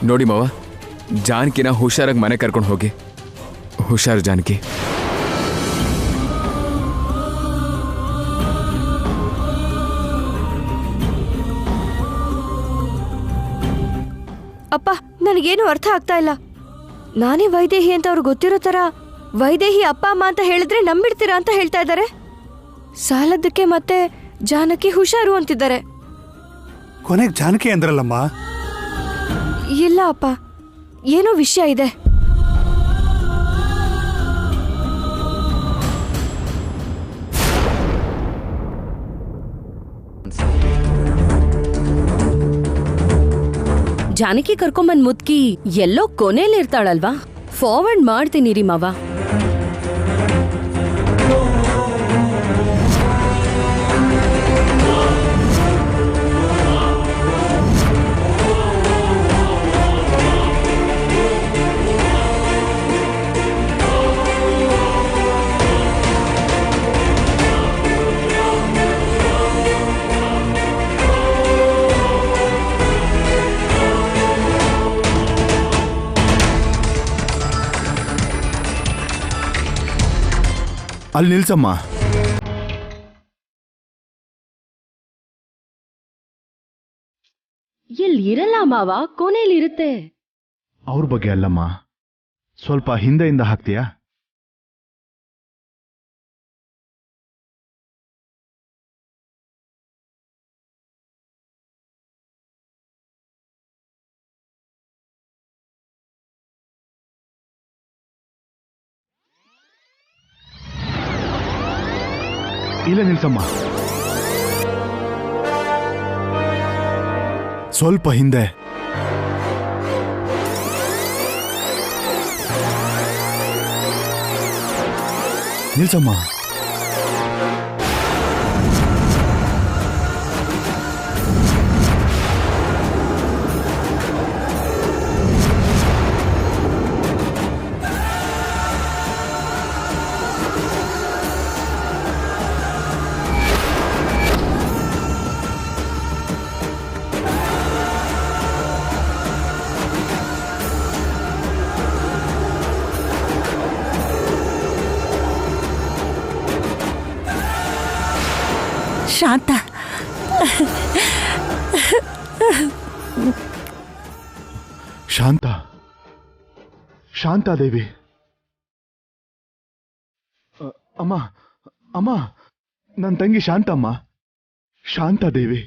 ನೋಡಿ ಮಾವ, ಜಾನಕಿನ ಹುಷಾರಾಗಿ ಮನೆ ಕರ್ಕೊಂಡು ಹೋಗಿ. ಹುಷಾರು ಜಾನಕಿ. ಅಪ್ಪ, ನನಗೇನು ಅರ್ಥ ಆಗ್ತಾ ಇಲ್ಲ. ನಾನೇ ವೈದೇಹಿ ಅಂತ ಅವ್ರಿಗೆ ಗೊತ್ತಿರೋ ತರ ವೈದೇಹಿ ಅಪ್ಪ ಅಮ್ಮ ಅಂತ ಹೇಳಿದ್ರೆ ನಂಬಿಡ್ತೀರಾ ಅಂತ ಹೇಳ್ತಾ ಇದ್ದಾರೆ. ಸಾಲದಕ್ಕೆ ಮತ್ತೆ ಜಾನಕಿ ಹುಷಾರು ಅಂತಿದ್ದಾರೆ. ಕೊನೆಗೆ ಜಾನಕಿ ಅಂದ್ರಲ್ಲಮ್ಮ. ಇಲ್ಲ ಅಪ್ಪ, ಏನೋ ವಿಷಯ ಇದೆ. ಜಾನಕಿ ಕರ್ಕೊಂಬಂದ್ ಮುದ್ಕಿ ಎಲ್ಲೋ ಕೊನೆಯಲ್ಲಿ ಇರ್ತಾಳಲ್ವಾ? ಫಾರ್ವರ್ಡ್ ಮಾಡ್ತೀನಿ ರೀ ಮಾವ. ಅಲ್ಲಿ ನಿಲ್ಸಮ್ಮ. ಎಲ್ಲಿ ಇರಲ್ಲ ಮಾವ, ಕೊನೆಯಲ್ಲಿ ಇರುತ್ತೆ. ಅವ್ರ ಬಗ್ಗೆ ಅಲ್ಲಮ್ಮ, ಸ್ವಲ್ಪ ಹಿಂದೆಯಿಂದ ಹಾಕ್ತೀಯಾ? ಇಲ್ಲ ನಿಲ್ಸಮ್ಮ, ಸ್ವಲ್ಪ ಹಿಂದೆ. ನಿಲ್ಸಮ್ಮ. ಶಾಂತ, ಶಾಂತ, ಶಾಂತಾದೇವಿ. ಅಮ್ಮ, ಅಮ್ಮ, ನನ್ನ ತಂಗಿ ಶಾಂತಮ್ಮ. ಶಾಂತಾದೇವಿ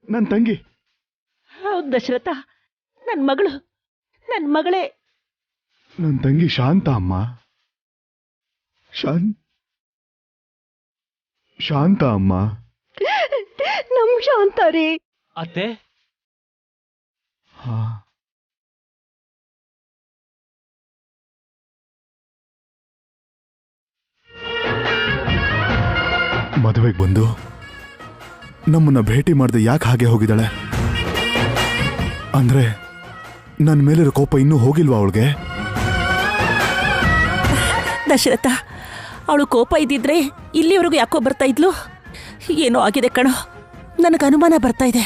ನನ್ನ ತಂಗಿ. ಹೌದು ದಶರಥ, ನನ್ನ ಮಗಳು, ನನ್ನ ಮಗಳೇ. ನನ್ನ ತಂಗಿ ಶಾಂತ ಅಮ್ಮ. ಶಾಂತ ಅಮ್ಮ. ನಮ್ ಶಾಂತ ರೀ. ಅತ್ತೆ, ಹಾ, ಮದುವೆಗೆ ಬಂದು ನಮ್ಮನ್ನ ಭೇಟಿ ಮಾಡದೆ ಯಾಕೆ ಹಾಗೆ ಹೋಗಿದ್ದಾಳೆ? ಅಂದ್ರೆ ನನ್ನ ಮೇಲಿರೋ ಕೋಪ ಇನ್ನೂ ಹೋಗಿಲ್ವಾ ಅವಳಿಗೆ? ದಶರಥ, ಅವಳು ಕೋಪ ಇದ್ದಿದ್ರೆ ಇಲ್ಲಿವರೆಗೂ ಯಾಕೋ ಬರ್ತಾ ಇದ್ಲು? ಏನೋ ಆಗಿದೆ ಕಣೋ, ನನಗೆ ಅನುಮಾನ ಬರ್ತಾ ಇದೆ.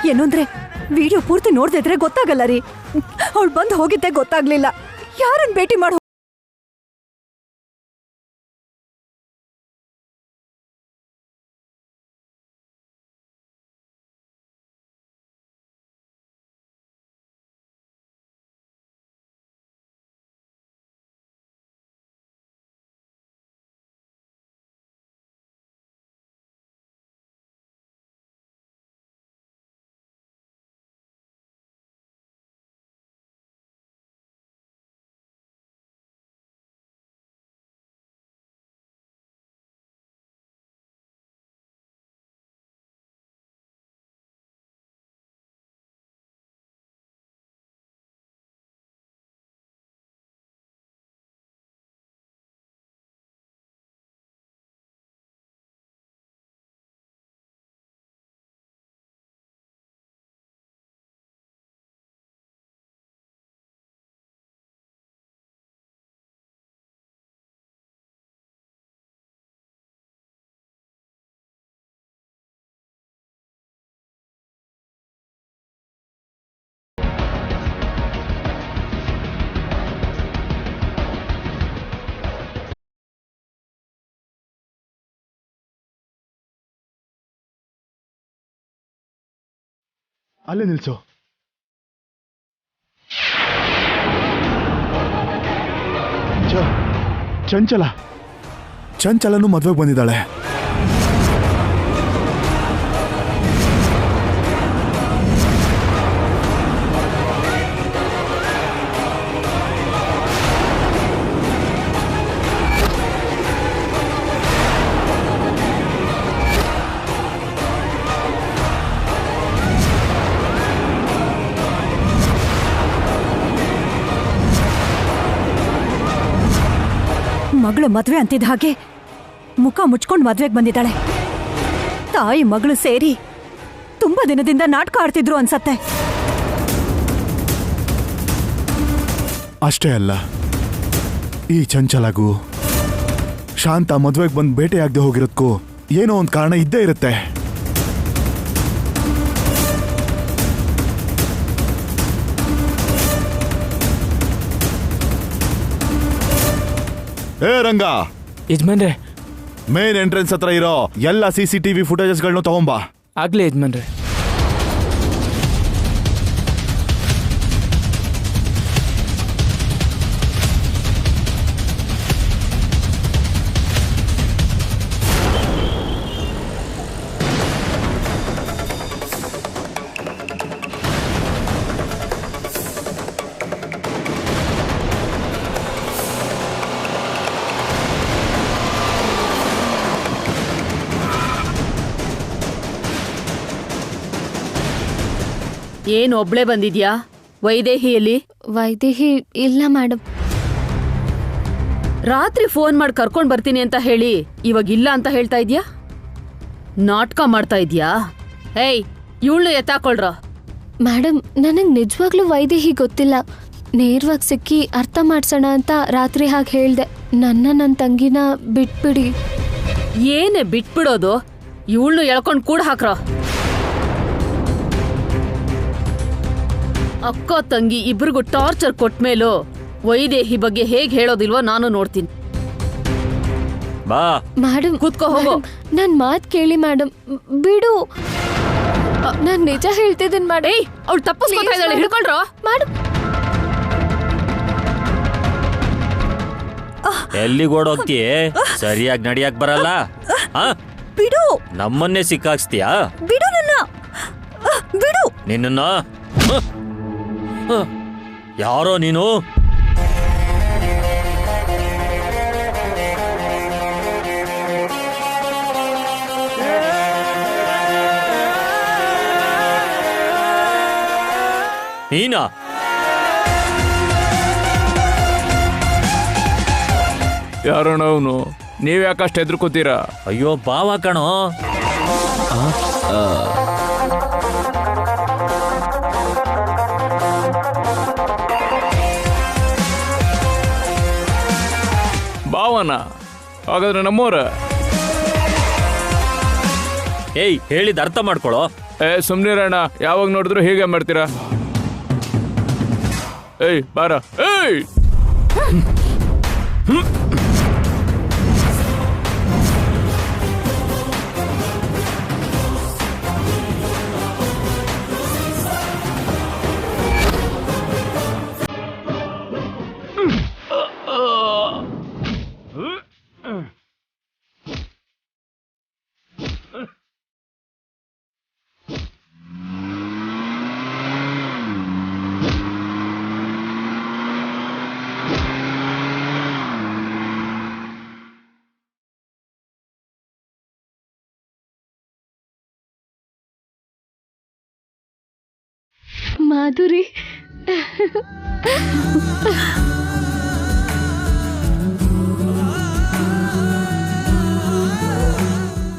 ಏನು ಅಂದ್ರೆ ವಿಡಿಯೋ ಪೂರ್ತಿ ನೋಡ್ತಾ ಇದ್ರೆ ಗೊತ್ತಾಗಲ್ಲ ರೀ. ಅವಳು ಬಂದು ಹೋಗಿದ್ದೆ ಗೊತ್ತಾಗ್ಲಿಲ್ಲ. ಯಾರನ್ನ ಭೇಟಿ ಮಾಡಿ ಅಲ್ಲೇ ನಿಲ್ಸು. ಚಂಚಲನು ಮದ್ವೆಗೆ ಬಂದಿದ್ದಾಳೆ. ಮಗಳು ಮದ್ವೆ ಅಂತಿದ್ದ ಹಾಗೆ ಮುಖ ಮುಚ್ಕೊಂಡು ಮದ್ವೆಗೆ ಬಂದಿದ್ದಾಳೆ. ತಾಯಿ ಮಗಳು ಸೇರಿ ತುಂಬಾ ದಿನದಿಂದ ನಾಟಕ ಆಡ್ತಿದ್ರು ಅನ್ಸತ್ತೆ. ಅಷ್ಟೇ ಅಲ್ಲ, ಈ ಚಂಚಲಗೂ ಶಾಂತ ಮದ್ವೆಗೆ ಬಂದು ಭೇಟಿಯಾಗದೆ ಹೋಗಿರೋದಕ್ಕೂ ಏನೋ ಒಂದು ಕಾರಣ ಇದ್ದೇ ಇರುತ್ತೆ. ಏ ರಂಗ, ಯಜಮಾನ್ರೆ. ಮೇನ್ ಎಂಟ್ರೆನ್ಸ್ ಹತ್ರ ಇರೋ ಎಲ್ಲ CCTV ಫುಟೇಜಸ್ಗಳನ್ನೂ ತಗೊಂಬಾ. ಆಗ್ಲೇ ಯಜಮಾನ್ರೆ. ಏನ್ ಒಬ್ಳೆ ಬಂದಿದ್ಯಾ? ವೈದೇಹಿಯಲ್ಲಿ? ವೈದೇಹಿ ಇಲ್ಲ ಮೇಡಮ್. ರಾತ್ರಿ ಫೋನ್ ಮಾಡಿ ಕರ್ಕೊಂಡ್ ಬರ್ತೀನಿ ಅಂತ ಹೇಳಿ ಇವಾಗ ಇಲ್ಲ ಅಂತ ಹೇಳ್ತಾ ಇದ್ಯಾ? ನಾಟಕ ಮಾಡ್ತಾ ಇದ್ಯಾ? ಹೇಯ್, ಇವಳು ಎತ್ತಾಕೊಳ್ರ. ಮೇಡಮ್, ನನಗೆ ನಿಜವಾಗ್ಲೂ ವೈದೇಹಿ ಗೊತ್ತಿಲ್ಲ. ನೇರವಾಗಿ ಸಿಕ್ಕಿ ಅರ್ಥ ಮಾಡ್ಸೋಣ ಅಂತ ರಾತ್ರಿ ಹಾಗೆ ಹೇಳ್ದೆ. ನನ್ನ ತಂಗಿನ ಬಿಟ್ಬಿಡಿ. ಏನೇ ಬಿಟ್ಬಿಡೋದು? ಇವಳು ಎಳ್ಕೊಂಡ್ ಕೂಡ ಹಾಕ್ರ. ಅಕ್ಕ ತಂಗಿ ಇಬ್ರಿಗೂ ಟಾರ್ಚರ್ ಕೊಟ್ಮೇಲೂ ವೈದೇಹಿ ಬಗ್ಗೆ ಹೇಗ್ ಹೇಳೋದಿಲ್ವೋ ನಾನು ನೋಡ್ತೀನಿ. ಬಾ ಮೇಡಮ್, ಕೂತ್ಕೋ ಹೋಗೋ. ನನ್ ಮಾತ್ ಕೇಳಿ ಮೇಡಮ್, ಬಿಡು. ನಾನ್ ನಿಜ ಹೇಳ್ತಿದ್ದೀನಿ ಮೇಡಮ್. ಏಯ್, ಅವಳು ತಪ್ಪಿಸ್ಕೊತಾ ಇದ್ದಾಳೆ, ಹಿಡ್ಕೊಳ್ರ. ಮೇಡಮ್, ಎಲ್ಲಿಗೆ ಓಡೋಗ್ತೀಯ? ಸರಿಯಾಗಿ ನಡಿಯಕ್ ಬರಲ್ಲ. ಬಿಡು, ನಮ್ಮನ್ನೇ ಸಿಕ್ಕಾಕ್ಸ್ತೀಯಾ? ಬಿಡು ನನ್ನ, ಬಿಡು. ನಿನ್ನ ಯಾರೋ ನೀನು? ನೀನಾ? ಯಾರೋಣ ಅವನು? ನೀವ್ ಯಾಕಷ್ಟು ಹೆದರ್ಕೋತೀರಾ? ಅಯ್ಯೋ ಬಾವ ಕಣೋ. ಭಾವನ? ಹಾಗಾದ್ರೆ ನಮ್ಮೋರ? ಏಯ್, ಹೇಳಿದ ಅರ್ಥ ಮಾಡ್ಕೊಳೋ. ಸುಮ್ನಿರಣ್ಣ, ಯಾವಾಗ ನೋಡಿದ್ರು ಹೀಗೆ ಮಾಡ್ತೀರಾ? ಏಯ್ ಬಾರ. ಏಯ್ ಮಾಧುರಿ,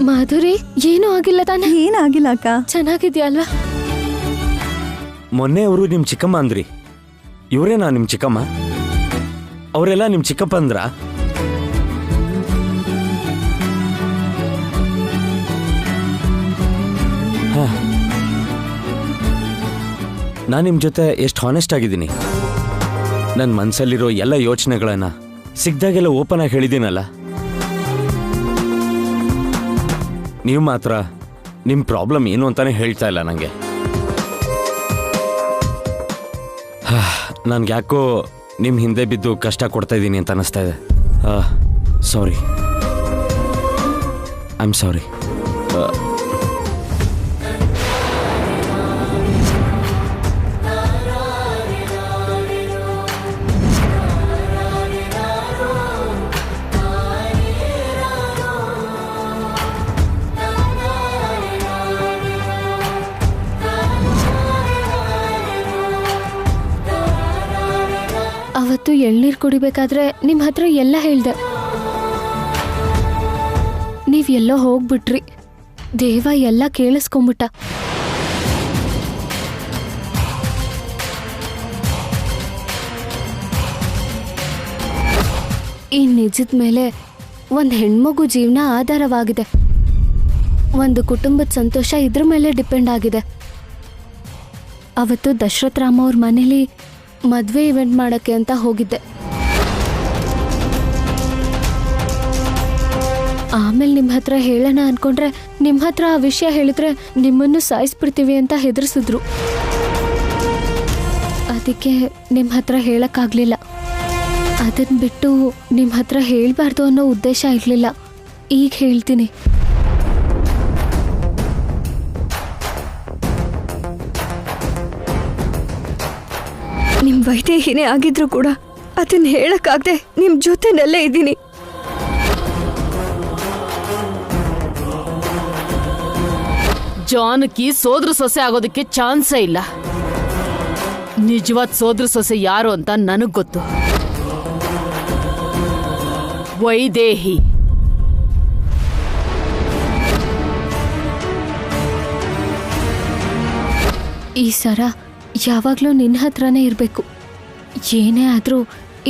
ಮಾಧುರಿ, ಏನೂ ಆಗಿಲ್ಲ ತಾನೆ? ಏನಾಗಿಲ್ಲ ಅಕ್ಕ. ಚೆನ್ನಾಗಿದ್ಯಾ ಅಲ್ವಾ? ಮೊನ್ನೆ ಅವರು ನಿಮ್ ಚಿಕ್ಕಮ್ಮ ಅಂದ್ರಿ. ಇವರೇನಾ ನಿಮ್ ಚಿಕ್ಕಮ್ಮ? ಅವರೆಲ್ಲ ನಿಮ್ ಚಿಕ್ಕಪ್ಪ ಅಂದ್ರ? ನಾನು ನಿಮ್ಮ ಜೊತೆ ಎಷ್ಟು ಹಾನೆಸ್ಟ್ ಆಗಿದ್ದೀನಿ. ನನ್ನ ಮನಸ್ಸಲ್ಲಿರೋ ಎಲ್ಲ ಯೋಚನೆಗಳನ್ನ ಸಿಕ್ದಾಗೆಲ್ಲ ಓಪನ್ ಆಗಿ ಹೇಳಿದ್ದೀನಲ್ಲ. ನೀವು ಮಾತ್ರ ನಿಮ್ಮ ಪ್ರಾಬ್ಲಮ್ ಏನು ಅಂತಾನೆ ಹೇಳ್ತಾ ಇಲ್ಲ ನನಗೆ. ನನ್ಗೆ ಯಾಕೋ ನಿಮ್ಮ ಹಿಂದೆ ಬಿದ್ದು ಕಷ್ಟ ಕೊಡ್ತಾ ಇದ್ದೀನಿ ಅಂತ ಅನ್ನಿಸ್ತಾ ಇದೆ. ಸಾರಿ, ಐ ಆಮ್ ಸಾರಿ. ಅವತ್ತು ಎಳ್ನೀರು ಕುಡಿಬೇಕಾದ್ರೆ ನಿಮ್ಮ ಹತ್ರ ಎಲ್ಲ ಹೇಳ್ದೆ. ನೀವೆಲ್ಲೋ ಹೋಗ್ಬಿಟ್ರಿ. ದೇವ ಎಲ್ಲ ಕೇಳಿಸ್ಕೊಂಬಿಟ್ಟ. ಈ ನಿಜದ ಮೇಲೆ ಒಂದು ಹೆಣ್ಮಗು ಜೀವನ ಆಧಾರವಾಗಿದೆ. ಒಂದು ಕುಟುಂಬದ ಸಂತೋಷ ಇದ್ರ ಮೇಲೆ ಡಿಪೆಂಡ್ ಆಗಿದೆ. ಅವತ್ತು ದಶರಥ್ ರಾಮ ಅವ್ರ ಮನೇಲಿ ಮದುವೆ ಇವೆಂಟ್ ಮಾಡೋಕ್ಕೆ ಅಂತ ಹೋಗಿದ್ದೆ. ಆಮೇಲೆ ನಿಮ್ಮ ಹತ್ರ ಹೇಳೋಣ ಅನ್ಕೊಂಡ್ರೆ ನಿಮ್ಮ ಹತ್ರ ಆ ವಿಷಯ ಹೇಳಿದ್ರೆ ನಿಮ್ಮನ್ನು ಸಾಯಿಸ್ಬಿಡ್ತೀವಿ ಅಂತ ಹೆದರ್ಸಿದ್ರು. ಅದಕ್ಕೆ ನಿಮ್ಮ ಹತ್ರ ಹೇಳಕ್ಕಾಗ್ಲಿಲ್ಲ. ಅದನ್ನ ಬಿಟ್ಟು ನಿಮ್ಮ ಹತ್ರ ಹೇಳಬಾರ್ದು ಅನ್ನೋ ಉದ್ದೇಶ ಇರಲಿಲ್ಲ. ಈಗ ಹೇಳ್ತೀನಿ. ನಿಮ್ಮ ವೈದೇಹಿನೇ ಆಗಿದ್ರು ಕೂಡ ಅದನ್ನ ಹೇಳಕ್ಕಾಗದೆ ನಿಮ್ಮ ಜೊತೆನಲ್ಲೇ ಇದ್ದೀನಿ. ಜಾನಕಿ ಸೋದ್ರ ಸೊಸೆ ಆಗೋದಕ್ಕೆ ಚಾನ್ಸೇ ಇಲ್ಲ. ನಿಜವಾದ ಸೋದ್ರ ಸೊಸೆ ಯಾರು ಅಂತ ನನಗ್ ಗೊತ್ತು. ವೈದೇಹಿ. ಈ ಸರ ಯಾವಾಗಲೂ ನಿನ್ನ ಹತ್ರನೇ ಇರಬೇಕು. ಏನೇ ಆದರೂ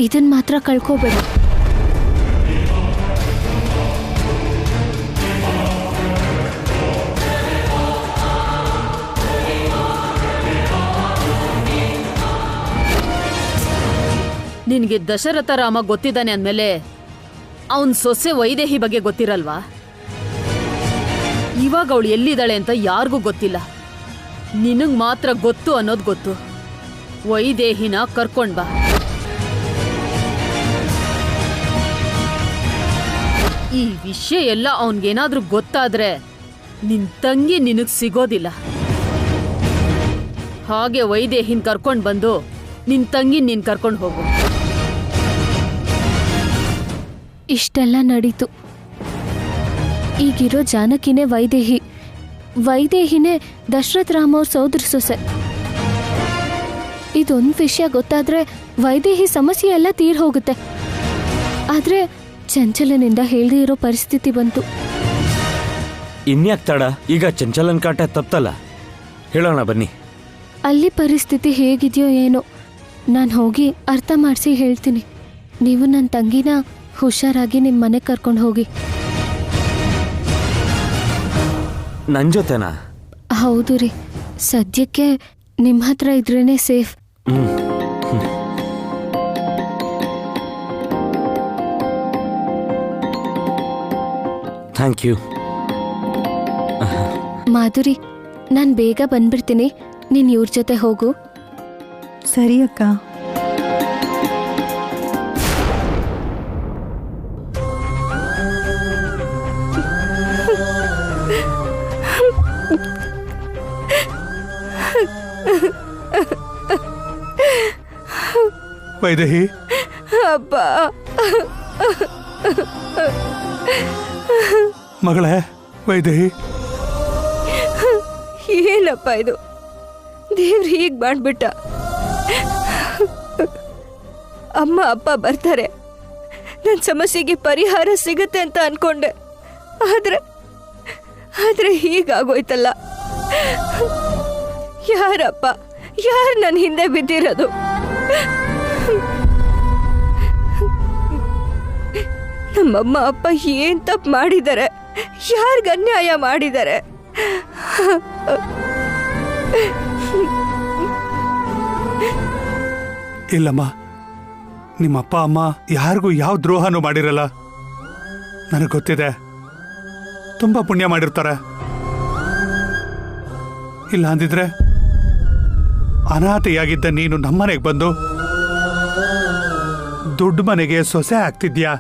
ಇದನ್ನ ಮಾತ್ರ ಕಳ್ಕೋಬೇಡ. ನಿನಗೆ ದಶರಥ ರಾಮ ಗೊತ್ತಿದ್ದಾನೆ ಅಂದಮೇಲೆ ಅವನ್ ಸೊಸೆ ವೈದೇಹಿ ಬಗ್ಗೆ ಗೊತ್ತಿರಲ್ವಾ? ಇವಾಗ ಅವಳು ಎಲ್ಲಿದ್ದಾಳೆ ಅಂತ ಯಾರಿಗೂ ಗೊತ್ತಿಲ್ಲ. ನಿನಗ್ ಮಾತ್ರ ಗೊತ್ತು ಅನ್ನೋದು ಗೊತ್ತು. ವೈದೇಹಿನ ಕರ್ಕೊಂಡ್ ಬಾ. ಈ ವಿಷಯ ಎಲ್ಲ ಅವನ್ಗೇನಾದ್ರೂ ಗೊತ್ತಾದ್ರೆ ನಿನ್ ತಂಗಿ ನಿನಗ್ ಸಿಗೋದಿಲ್ಲ. ಹಾಗೆ ವೈದೇಹಿನ್ ಕರ್ಕೊಂಡ್ ಬಂದು ನಿನ್ ತಂಗಿ ನೀನ್ ಕರ್ಕೊಂಡು ಹೋಗು. ಇಷ್ಟೆಲ್ಲ ನಡೀತು. ಈಗಿರೋ ಜಾನಕಿನೇ ವೈದೇಹಿ, ವೈದೇಹಿನೇ ದಶರಥ್ ರಾಮ ಅವ್ರ ಸೋದರ ಸೊಸೆ. ಇದೊಂದು ವಿಷಯ ಗೊತ್ತಾದ್ರೆ ವೈದೇಹಿ ಸಮಸ್ಯೆ ಎಲ್ಲ ತೀರ್ ಹೋಗುತ್ತೆ. ಆದ್ರೆ ಚಂಚಲನಿಂದ ಹೇಳದೇ ಇರೋ ಪರಿಸ್ಥಿತಿ ಬಂತು. ಇನ್ಯಾಕ್ ತಡ? ಈಗ ಚಂಚಲನ್ ಕಾಟ ತಪ್ಪಲ್ಲ. ಹೇಳೋಣ ಬನ್ನಿ. ಅಲ್ಲಿ ಪರಿಸ್ಥಿತಿ ಹೇಗಿದೆಯೋ ಏನೋ, ನಾನು ಹೋಗಿ ಅರ್ಥ ಮಾಡಿಸಿ ಹೇಳ್ತೀನಿ. ನೀವು ನನ್ನ ತಂಗಿನ ಹುಷಾರಾಗಿ ನಿಮ್ಮ ಮನೆಗೆ ಕರ್ಕೊಂಡು ಹೋಗಿ. ನನ್ನ ಜೊತೆನಾ? ಹೌದು ರೀ. ಸದ್ಯಕ್ಕೆ ನಿಮ್ಮ ಹತ್ರ ಇದ್ರೇನೆ ಸೇಫ್. Thank you. ಮಾಧುರಿ, ನಾನು ಬೇಗ ಬಂದ್ಬಿಡ್ತೀನಿ. ನೀನು ಇವ್ರ ಜೊತೆ ಹೋಗು. ಸರಿ ಅಕ್ಕ. ವೈದೇಹಿ, ಅಪ್ಪ, ಮಗಳೇ ವೈದೇಹಿ. ಏನಪ್ಪ ಇದು? ದೇವ್ರು ಹೀಗೆ ಮಾಡ್ಬಿಟ್ಟ. ಅಮ್ಮ ಅಪ್ಪ ಬರ್ತಾರೆ, ನನ್ನ ಸಮಸ್ಯೆಗೆ ಪರಿಹಾರ ಸಿಗುತ್ತೆ ಅಂತ ಅನ್ಕೊಂಡೆ. ಆದ್ರೆ ಹೀಗಾಗೋಯ್ತಲ್ಲ. ಯಾರಪ್ಪ, ಯಾರು ನನ್ನ ಹಿಂದೆ ಬಿದ್ದಿರೋದು? ನಮ್ಮಮ್ಮ ಅಪ್ಪ ಏನ್ ತಪ್ಪು ಮಾಡಿದ್ದಾರೆ? ಯಾರಿಗ ಅನ್ಯಾಯ ಮಾಡಿದ್ದಾರೆ? ಇಲ್ಲಮ್ಮ, ನಿಮ್ಮ ಅಪ್ಪ ಅಮ್ಮ ಯಾರಿಗೂ ಯಾವ ದ್ರೋಹನೂ ಮಾಡಿರಲ್ಲ. ನನಗೆ ಗೊತ್ತಿದೆ, ತುಂಬಾ ಪುಣ್ಯ ಮಾಡಿರ್ತಾರೆ. ಇಲ್ಲ ಅಂದಿದ್ರೆ ಅನಾಥೆಯಾಗಿದ್ದ ನೀನು ನಮ್ಮನೆಗೆ ಬಂದು ದೊಡ್ಡ ಮನೆಗೆ ಸೊಸೆ ಆಗ್ತಿದ್ಯಾ.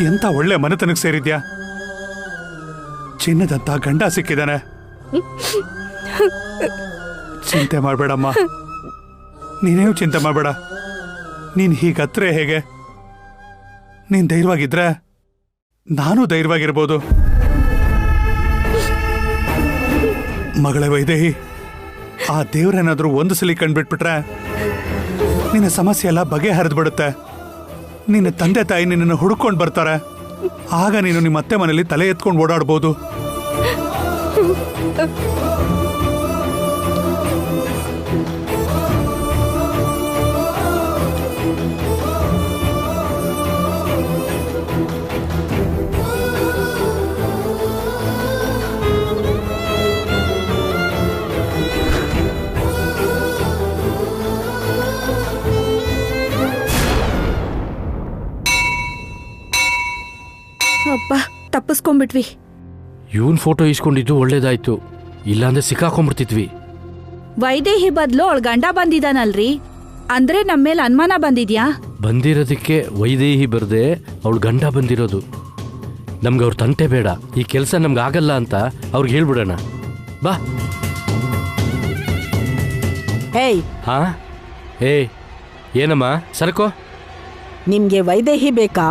ಎಂತ ಒಳ್ಳೆ ಮನೆತನಕ್ಕೆ ಸೇರಿದ್ಯಾ. ಚಿನ್ನದಂತ ಗಂಡ ಸಿಕ್ಕಿದಾನೆ. ಚಿಂತೆ ಮಾಡಬೇಡಮ್ಮ, ನೀನೇನು ಚಿಂತೆ ಮಾಡಬೇಡ. ನೀನ್ ಹೀಗತ್ರೆ ಹೇಗೆ? ನೀನ್ ಧೈರ್ಯವಾಗಿದ್ರೆ ನಾನು ಧೈರ್ಯವಾಗಿರ್ಬೋದು. ಮಗಳೇ ವೈದೇಹಿ, ಆ ದೇವ್ರೇನಾದ್ರೂ ಒಂದು ಸಲ ಕಂಡ್ಬಿಟ್ಬಿಟ್ರೆ ನಿನ್ನ ಸಮಸ್ಯೆ ಎಲ್ಲ ಬಗೆಹರಿದು ಬಿಡುತ್ತೆ. ನಿನ್ನ ತಂದೆ ತಾಯಿ ನಿನ್ನನ್ನು ಹುಡುಕೊಂಡು ಬರ್ತಾರೆ. ಆಗ ನೀನು ನಿಮ್ಮ ಅತ್ತೆ ಮನೇಲಿ ತಲೆ ಎತ್ಕೊಂಡು ಓಡಾಡ್ಬೋದು. ಅಪ್ಪ, ತಪ್ಪಿಸ್ಕೊಂಡ್ಬಿಟ್ವಿ. ಇವನ್ ಫೋಟೋ ಇಸ್ಕೊಂಡಿದ್ದು ಒಳ್ಳೇದಾಯ್ತು, ಇಲ್ಲಾಂದ್ರೆ ಸಿಕ್ಕಾಕೊಂಡ್ಬಿಡ್ತಿದ್ವಿ. ವೈದೇಹಿ ಬದ್ಲು ಅವಳ ಗಂಡ ಬಂದಿದ್ದಾನಲ್ರಿ, ಅಂದ್ರೆ ನಮ್ಮ ಮೇಲೆ ಅನುಮಾನ ಬಂದಿದ್ಯಾ? ಬಂದಿರೋದಕ್ಕೆ ವೈದೇಹಿ ಬರ್ದೆ ಅವಳು ಗಂಡ ಬಂದಿರೋದು. ನಮ್ಗೆ ಅವ್ರ ತಂಟೆ ಬೇಡ, ಈ ಕೆಲಸ ನಮ್ಗೆ ಆಗಲ್ಲ ಅಂತ ಅವ್ರಿಗೆ ಹೇಳ್ಬಿಡೋಣ. ಬಾ. ಏಯ್, ಹಾ ಏನಮ್ಮ ಸರಕೋ? ನಿಮ್ಗೆ ವೈದೇಹಿ ಬೇಕಾ?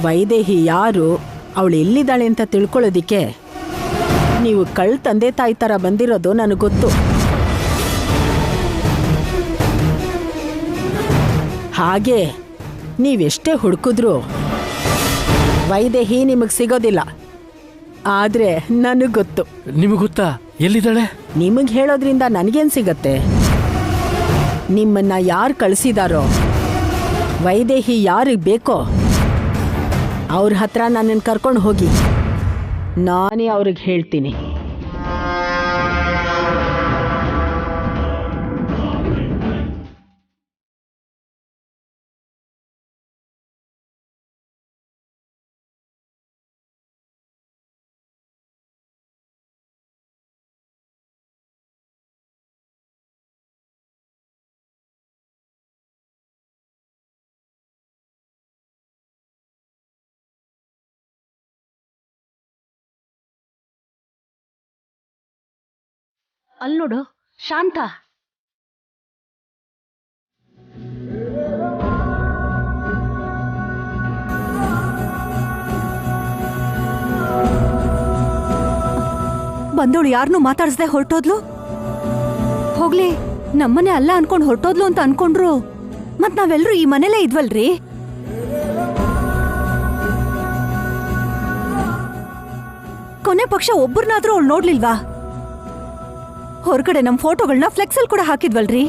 ವೈದೇಹಿ ಯಾರು, ಅವಳು ಎಲ್ಲಿದ್ದಾಳೆ ಅಂತ ತಿಳ್ಕೊಳ್ಳೋದಿಕ್ಕೆ ನೀವು ತಂದೆ ತಾಯಿ ಥರ ಬಂದಿರೋದು ನನಗೆ ಗೊತ್ತು. ಹಾಗೆ ನೀವೆಷ್ಟೇ ಹುಡುಕಿದ್ರೂ ವೈದೇಹಿ ನಿಮಗೆ ಸಿಗೋದಿಲ್ಲ. ಆದರೆ ನನಗೆ ಗೊತ್ತು. ನಿಮಗೆ ಗೊತ್ತಾ ಎಲ್ಲಿದ್ದಾಳೆ? ನಿಮಗೆ ಹೇಳೋದ್ರಿಂದ ನನಗೇನು ಸಿಗತ್ತೆ? ನಿಮ್ಮನ್ನ ಯಾರು ಕಳಿಸಿದಾರೋ, ವೈದೇಹಿ ಯಾರಿಗೆ ಬೇಕೋ ಅವ್ರ ಹತ್ರ ನನ್ನನ್ನು ಕರ್ಕೊಂಡು ಹೋಗಿ, ನಾನೇ ಅವ್ರಿಗೆ ಹೇಳ್ತೀನಿ. ಅಲ್ಲಿ ನೋಡು, ಶಾಂತ. ಬಂದವಳು ಯಾರನ್ನೂ ಮಾತಾಡಿಸ್ದೆ ಹೊರಟೋದ್ಲು. ಹೋಗ್ಲಿ, ನಮ್ಮನೆ ಅಲ್ಲ ಅನ್ಕೊಂಡ್ ಹೊರಟೋದ್ಲು ಅಂತ ಅನ್ಕೊಂಡ್ರು. ಮತ್ ನಾವೆಲ್ಲರೂ ಈ ಮನೇಲೇ ಇದ್ವಲ್ರಿ. ಕೊನೆ ಪಕ್ಷ ಒಬ್ಬರನ್ನಾದ್ರೂ ಅವಳು ನೋಡ್ಲಿಲ್ವಾ? ಹೊರಗಡೆ ನಮ್ ಫೋಟೋಗಳನ್ನ ಫ್ಲೆಕ್ಸಲ್ ಕೂಡ ಹಾಕಿದ್ವಲ್ರಿ.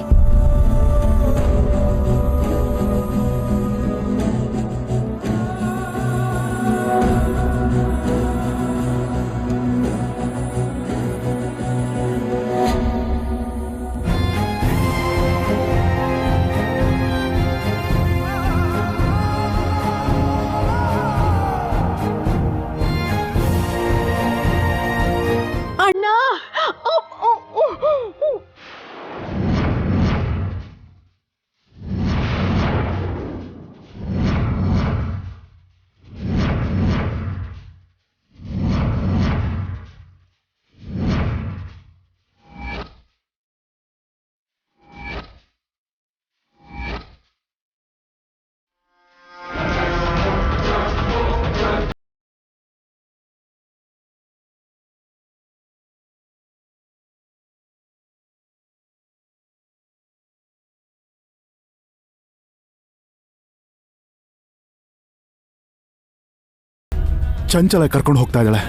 ಅಣ್ಣ, ಚಂಚಲ ಕರ್ಕೊಂಡು ಹೋಗ್ತಾ ಇದ್ದಾಳೆ.